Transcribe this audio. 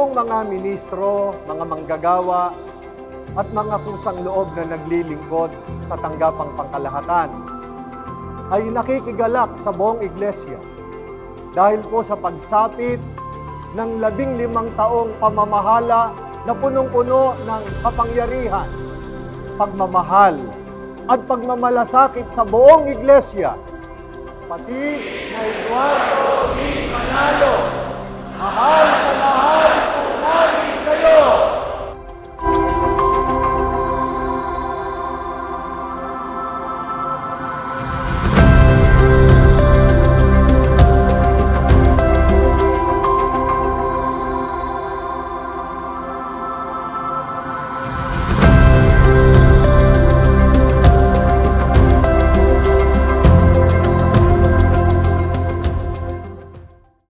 pong mga ministro, mga manggagawa, at mga kusang loob na naglilingkod sa tanggapang pangkalahatan ay nakikigalak sa buong iglesia dahil po sa pagsapit ng 15 taong pamamahala na punong-puno ng kapangyarihan, pagmamahal, at pagmamalasakit sa buong iglesia. Pati na Eduardo V. Manalo, mahal na mahal po namin kayo!